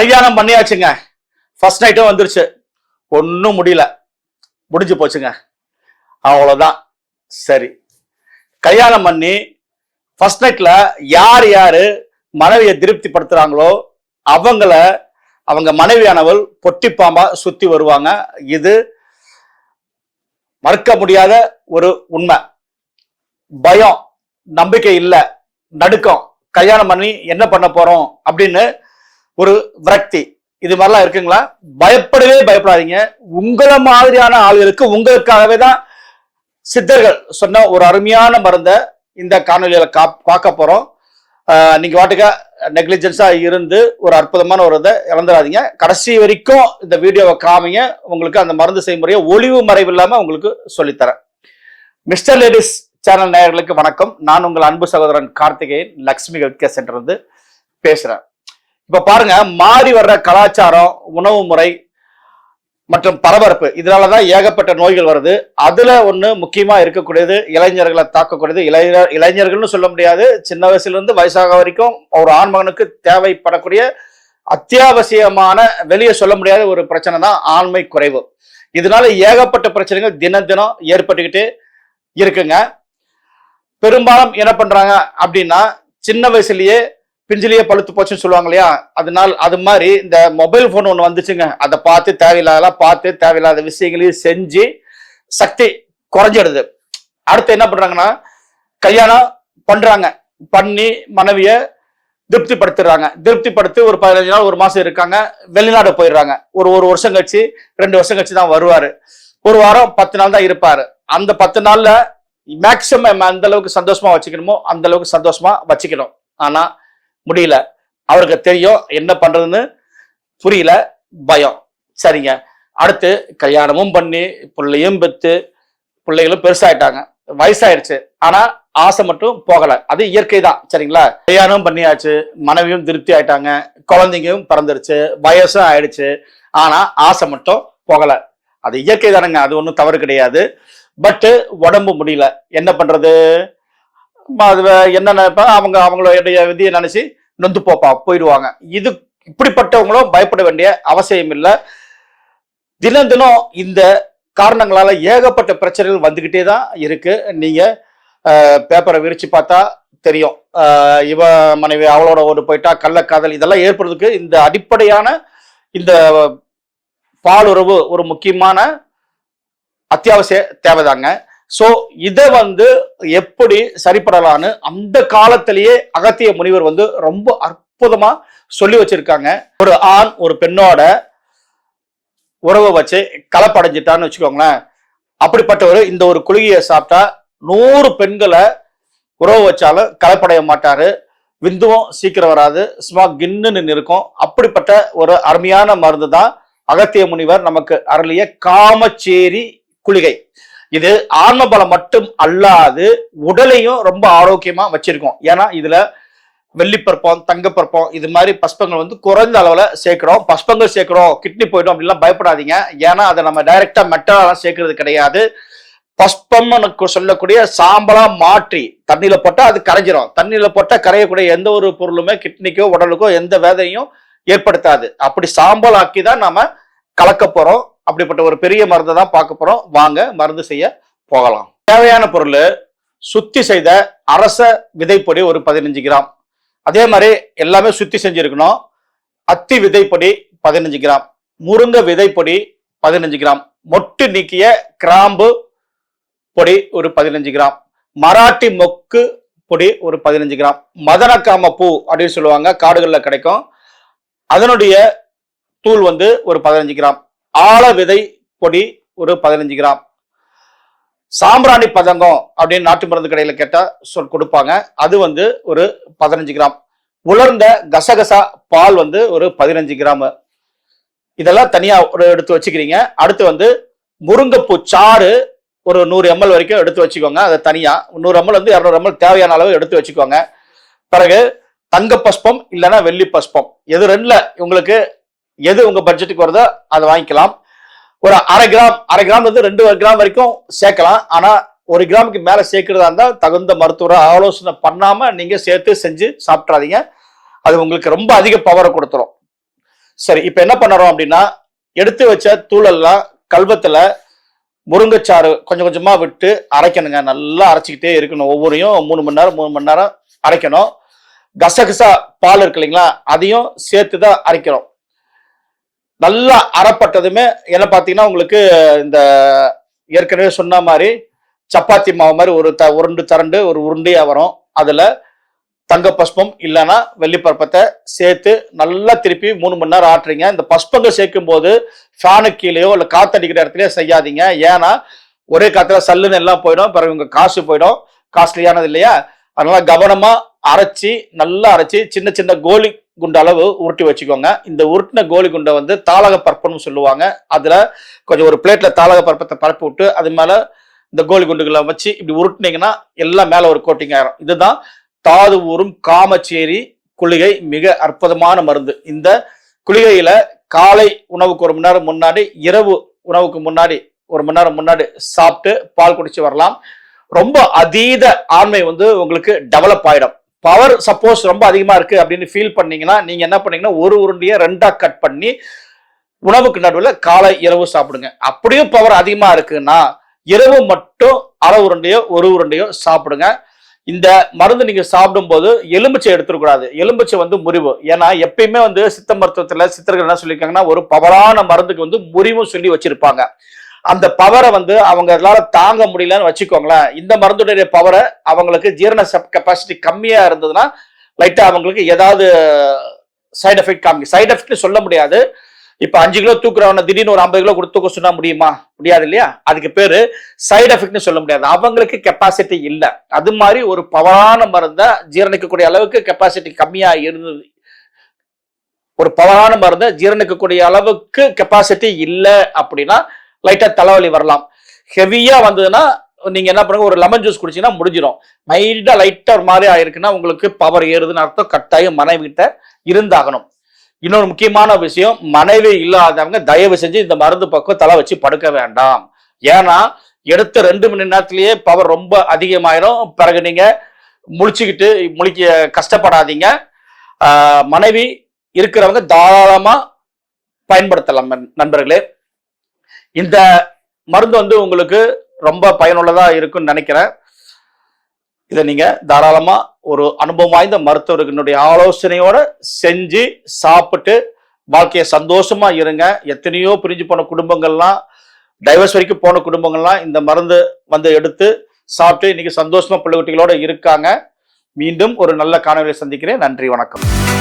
கல்யாணம் பண்ணியாச்சுங்க. ஃபர்ஸ்ட் நைட்டும் வந்துருச்சு. ஒன்றும் முடியல, முடிஞ்சு போச்சுங்க. அவ்வளோதான். சரி, கல்யாணம் பண்ணி ஃபர்ஸ்ட் நைட்ல யார் யாரு மனைவியை திருப்திப்படுத்துறாங்களோ அவங்க மனைவியானவள் பொட்டி பாம்பா சுத்தி வருவாங்க. இது மறுக்க முடியாத ஒரு உண்மை. பயம், நம்பிக்கை இல்ல, நடுக்கம், கல்யாணம் பண்ணி என்ன பண்ண போறோம் அப்படின்னு ஒரு விரக்தி, இது மாதிரிலாம் இருக்குங்களா? பயப்படவே பயப்படாதீங்க. உங்களை மாதிரியான ஆளுகளுக்கு உங்களுக்காகவே தான் சித்தர்கள் சொன்ன ஒரு அருமையான மருந்தை இந்த காணொலியில பார்க்க போறோம். நீங்க வாட்டுக்க நெக்லிஜென்ஸா இருந்து ஒரு அற்புதமான ஒரு இதை இழந்துடாதீங்க. கடைசி வரைக்கும் இந்த வீடியோவை காமிங்க. உங்களுக்கு அந்த மருந்து செய்முறையை ஒளிவு மறைவு இல்லாம உங்களுக்கு சொல்லித்தரேன். மிஸ்டர் லேடிஸ் சேனல் நேயர்களுக்கு வணக்கம். நான் உங்கள் அன்பு சகோதரன் Karthikeyan, Lakshmi health care centre இருந்து பேசுறேன். இப்ப பாருங்க, மாறி வர்ற கலாச்சாரம், உணவு முறை மற்றும் பரபரப்பு, இதனாலதான் ஏகப்பட்ட நோய்கள் வருது. அதுல ஒண்ணு முக்கியமா இருக்கக்கூடியது இளைஞர்களை தாக்கக்கூடியது. இளைஞர்கள்னு சொல்ல முடியாது, சின்ன வயசுல இருந்து வயசாக வரைக்கும் ஒரு ஆண்மகனுக்கு தேவைப்படக்கூடிய அத்தியாவசியமான, வெளியே சொல்ல முடியாத ஒரு பிரச்சனை தான் ஆண்மை குறைவு. இதனால ஏகப்பட்ட பிரச்சனைகள் தினம் தினம் ஏற்பட்டுக்கிட்டே இருக்குங்க. பெரும்பாலும் என்ன பண்றாங்க அப்படின்னா, சின்ன வயசுலயே பிஞ்சிலேயே பழுத்து போச்சுன்னு சொல்லுவாங்க இல்லையா? அது மாதிரி இந்த மொபைல் போன் ஒண்ணு வந்துச்சுங்க. அதை பார்த்து தேவையில்லாத விஷயங்களையும் செஞ்சு சக்தி குறைஞ்சிடுது. அடுத்து என்ன பண்றாங்கன்னா, கல்யாணம் பண்றாங்க, பண்ணி மனைவிய திருப்திப்படுத்துறாங்க. திருப்திப்படுத்தி ஒரு 15 நாள், ஒரு மாசம் இருக்காங்க, வெளிநாடு போயிடுறாங்க. ஒரு வருஷம் கழிச்சு, 2 வருஷம் கழிச்சு தான் வருவாரு. ஒரு வாரம் 10 நாள் தான் இருப்பாரு. அந்த 10 நாள்ல மேக்சிமம் அந்த அளவுக்கு சந்தோஷமா வச்சுக்கணுமோ அந்த அளவுக்கு சந்தோஷமா வச்சுக்கணும். ஆனா முடியல. அவருக்கு தெரியும் என்ன பண்றதுன்னு புரியல, பயம். சரிங்க, அடுத்து கல்யாணமும் பண்ணி பிள்ளையும் பெற்று, பிள்ளைகளும் பெருசாயிட்டாங்க, வயசாயிடுச்சு. ஆனா ஆசை மட்டும் போகல. அது இயற்கை தான். சரிங்களா? கல்யாணம் பண்ணியாச்சு, மனைவியும் திருப்தி ஆயிட்டாங்க, குழந்தைங்களும் பிறந்துருச்சு, வயசும் ஆயிடுச்சு. ஆனா ஆசை மட்டும் போகல. அது இயற்கை தானங்க, அது ஒன்றும் தவறு கிடையாது. பட்டு உடம்பு முடியல, என்ன பண்றது? அது என்ன நினைப்பா, அவங்களுடைய விதியை நினைச்சு நொந்து போயிடுவாங்க. இது இப்படிப்பட்டவங்களும் பயப்பட வேண்டிய அவசியம் இல்லை. தினம் தினம் இந்த காரணங்களால ஏகப்பட்ட பிரச்சனைகள் வந்துகிட்டே தான் இருக்கு. நீங்க பேப்பரை விரிச்சு பார்த்தா தெரியும். இவ மனைவி அவளோட ஒரு போயிட்டா, கள்ளக்காதல், இதெல்லாம் ஏற்படுறதுக்கு இந்த அடிப்படையான இந்த பாலுறவு ஒரு முக்கியமான அத்தியாவசிய தேவைதாங்க. சோ இதை எப்படி சரிப்படலான்னு அந்த காலத்திலேயே அகத்திய முனிவர் ரொம்ப அற்புதமா சொல்லி வச்சிருக்காங்க. ஒரு ஆண் ஒரு பெண்ணோட உறவை வச்சு கலப்படைஞ்சிட்டான்னு வச்சுக்கோங்களேன். அப்படிப்பட்டவர் இந்த ஒரு குளிகையை சாப்பிட்டா 100 பெண்களை உறவு வச்சாலும் கலப்படைய மாட்டாரு. விந்துவும் சீக்கிரம் வராது, சும்மா கின்னு இருக்கும். அப்படிப்பட்ட ஒரு அருமையான மருந்து தான் அகத்திய முனிவர் நமக்கு அருளிய காமச்சேரி குளிகை. இது ஆன்ம பலம் மட்டும் அல்லாது உடலையும் ரொம்ப ஆரோக்கியமா வச்சிருக்கோம். ஏன்னா இதுல வெள்ளிப்பற்பம், தங்கப்பற்பம், இது மாதிரி பஸ்பங்கள் குறைந்த அளவுல சேர்க்கிறோம். பஸ்பங்கள் சேர்க்கிறோம், கிட்னி போயிடும் அப்படிலாம் பயப்படாதீங்க. ஏன்னா அதை நம்ம டைரக்டா மெட்டலாம் சேர்க்கறது கிடையாது. பஸ்பம் சொல்லக்கூடிய சாம்பலா மாற்றி தண்ணியில போட்டா அது கரைஞ்சிரும். தண்ணியில போட்டா கரையக்கூடிய எந்த ஒரு பொருளுமே கிட்னிக்கோ உடலுக்கோ எந்த வேதையும் ஏற்படுத்தாது. அப்படி சாம்பல் ஆக்கி தான் நாம கலக்க போறோம். அப்படிப்பட்ட ஒரு பெரிய மருந்தை தான் பார்க்க போறோம். வாங்க மருந்து செய்ய போகலாம். தேவையான பொருள்: சுத்தி செய்த அரச விதைப்பொடி ஒரு 15 கிராம். அதே மாதிரி எல்லாமே சுத்தி செஞ்சிருக்கணும். அத்தி விதைப்பொடி 15 கிராம், முருங்கை விதைப்பொடி 15 கிராம், மொட்டு நீக்கிய கிராம்பு பொடி ஒரு 15 கிராம், மராட்டி மொக்கு பொடி ஒரு 15 கிராம், மதனக்காம பூ அப்படின்னு சொல்லுவாங்க, காடுகள்ல கிடைக்கும், அதனுடைய தூள் ஒரு 15 கிராம், ஆழ விதை பொடி ஒரு 15 கிராம், சாம்பிராணி பதங்கம் அப்படின்னு நாட்டு மருந்து கடையில கேட்டா கொடுப்பாங்க, அது ஒரு 15 கிராம், உலர்ந்த கசகசா பால் ஒரு 15 கிராம். இதெல்லாம் தனியா எடுத்து வச்சுக்கிறீங்க. அடுத்து முருங்கைப்பூ சாறு ஒரு 100 ml வரைக்கும் எடுத்து வச்சுக்கோங்க. அதை தனியா 100 ml 200 ml தேவையான அளவு எடுத்து வச்சுக்கோங்க. பிறகு தங்க பஸ்பம் இல்லைன்னா வெள்ளி பஸ்பம், எது ரெண்டுல உங்களுக்கு எது உங்க பட்ஜெட்டுக்கு வருதோ அதை வாங்கிக்கலாம். ஒரு அரை கிராம் 2 கிராம் வரைக்கும் சேர்க்கலாம். ஆனா 1 கிராமுக்கு மேல சேர்க்கிறதா இருந்தா தகுந்த மருத்துவரை ஆலோசனை பண்ணாம நீங்க சேர்த்து செஞ்சு சாப்பிட்றாதீங்க. அது உங்களுக்கு ரொம்ப அதிக பவரை கொடுத்துரும். சரி, இப்ப என்ன பண்ணுறோம் அப்படின்னா, எடுத்து வச்ச தூளெல்லாம் கல்வத்துல முருங்கைச்சாறு கொஞ்சம் கொஞ்சமா விட்டு அரைக்கணுங்க. நல்லா அரைச்சிக்கிட்டே இருக்கணும். ஒவ்வொரையும் 3 மணி நேரம் 3 மணி நேரம் அரைக்கணும். கசகசா பால் இருக்கு இல்லைங்களா, அதையும் சேர்த்து தான் அரைக்கிறோம். நல்லா அரைப்பட்டதுமே என்ன பார்த்தீங்கன்னா, உங்களுக்கு இந்த ஏற்கனவே சொன்ன மாதிரி சப்பாத்தி மாவு மாதிரி ஒரு உருண்டு திரண்டு ஒரு உருண்டையா வரும். அதுல தங்க பஸ்பம் இல்லைன்னா வெள்ளிப்பருப்பத்தை சேர்த்து நல்லா திருப்பி 3 மணி நேரம் ஆட்டுறீங்க. இந்த பஸ்பங்கள் சேர்க்கும் போது ஃபேனு கீழேயோ இல்லை காத்தடிக்கிற இடத்துலயோ செய்யாதீங்க. ஏன்னா ஒரே காத்துல சல்லுன்னு எல்லாம் போயிடும், பிறகு உங்க காசு போயிடும், காஸ்ட்லியானது இல்லையா. அதனால கவனமா அரைச்சி நல்லா அரைச்சி சின்ன சின்ன கோலி குண்டு அளவு உருட்டி வச்சுக்கோங்க. இந்த உருட்டின கோலி குண்டை வந்து தாளக பருப்புன்னு சொல்லுவாங்க. அதுல கொஞ்சம் ஒரு பிளேட்ல தாளக பருப்பத்தை பரப்பி விட்டு அது மேல இந்த கோலி குண்டுகளை வச்சு இப்படி உருட்டினீங்கன்னா எல்லாம் மேல ஒரு கோட்டிங் ஆயிரும். இதுதான் தாது ஊறும் காமச்சேரி குளிகை. மிக அற்புதமான மருந்து. இந்த குளிகையில காலை உணவுக்கு 1 மணி நேரம் முன்னாடி, இரவு உணவுக்கு முன்னாடி 1 மணி நேரம் முன்னாடி சாப்பிட்டு பால் குடிச்சு வரலாம். ரொம்ப அதீத ஆண்மை வந்து உங்களுக்கு டெவலப் ஆயிடும். பவர் சப்போஸ் ரொம்ப அதிகமா இருக்கு அப்படின்னு ஃபீல் பண்ணீங்கன்னா நீங்க என்ன பண்ணீங்கன்னா, ஒரு உருண்டையை 2ஆ கட் பண்ணி உணவுக்கு நடுவில் காலை இரவு சாப்பிடுங்க. அப்படியும் பவர் அதிகமா இருக்குன்னா இரவு மட்டும் அரை உருண்டையோ ஒரு உருண்டையோ சாப்பிடுங்க. இந்த மருந்து நீங்க சாப்பிடும் போது எலுமிச்சை எடுத்துக்கூடாது. எலுமிச்சை வந்து முறிவு. ஏன்னா எப்பயுமே வந்து சித்த மருத்துவத்துல சித்தர்கள் என்ன சொல்லியிருக்காங்கன்னா, ஒரு பவரான மருந்துக்கு வந்து முறிவும் சொல்லி வச்சிருப்பாங்க. அந்த பவரை வந்து அவங்களால தாங்க முடியலன்னு வச்சுக்கோங்களேன். இந்த மருந்துடைய பவரை அவங்களுக்கு ஜீரண கெப்பாசிட்டி கம்மியா இருந்ததுன்னா லைட்டா அவங்களுக்கு ஏதாவது சைடு எஃபெக்ட் காமி. சைடு எஃபெக்ட் சொல்ல முடியாது. இப்ப 5 கிலோ தூக்குறவன திடீர்னு ஒரு 50 கிலோ கொடுத்து தூக்க சொன்னா முடியுமா? முடியாது இல்லையா. அதுக்கு பேரு சைடு எஃபெக்ட்னு சொல்ல முடியாது. அவங்களுக்கு கெப்பாசிட்டி இல்லை. அது மாதிரி ஒரு பவரான மருந்தை ஜீரணிக்கக்கூடிய அளவுக்கு கெப்பாசிட்டி கம்மியா இருந்தது. ஒரு பவரான மருந்தை ஜீரணிக்கக்கூடிய அளவுக்கு கெப்பாசிட்டி இல்லை அப்படின்னா லைட்டா தலைவலி வரலாம். ஹெவியா வந்ததுன்னா நீங்க என்ன பண்ணுங்க, ஒரு லெமன் ஜூஸ் குடிச்சீங்கன்னா முடிஞ்சிடும். மைல்டா லைட்டா ஒரு மாதிரி ஆயிருக்குன்னா உங்களுக்கு பவர் ஏறுதுன்னு அர்த்தம். கட்டாயம் மனைவி கிட்ட இருந்தாகணும். இன்னொரு முக்கியமான விஷயம், மனைவி இல்லாதவங்க தயவு செஞ்சு இந்த மருந்து பக்கம் தலை வச்சு படுக்க வேண்டாம். ஏன்னா எடுத்த 2 மணி நேரத்திலேயே பவர் ரொம்ப அதிகமாயிரும். பிறகு நீங்க முழிக்க கஷ்டப்படாதீங்க. மனைவி இருக்கிறவங்க தாராளமா பயன்படுத்தலாம் நண்பர்களே. இந்த மருந்து வந்து உங்களுக்கு ரொம்ப பயனுள்ளதா இருக்குன்னு நினைக்கிறேன். இதை நீங்க தாராளமா ஒரு அனுபவம் வாய்ந்த மருத்துவர்களுடைய ஆலோசனையோட செஞ்சு சாப்பிட்டு வாழ்க்கையை சந்தோஷமா இருங்க. எத்தனையோ பிரிஞ்சு போன குடும்பங்கள்லாம், டைவர்ஸ் வரைக்கும் போன குடும்பங்கள்லாம் இந்த மருந்து வந்து எடுத்து சாப்பிட்டு இன்னைக்கு சந்தோஷமா பிள்ளை குட்டிகளோட இருக்காங்க. மீண்டும் ஒரு நல்ல காணொலியை சந்திக்கிறேன். நன்றி, வணக்கம்.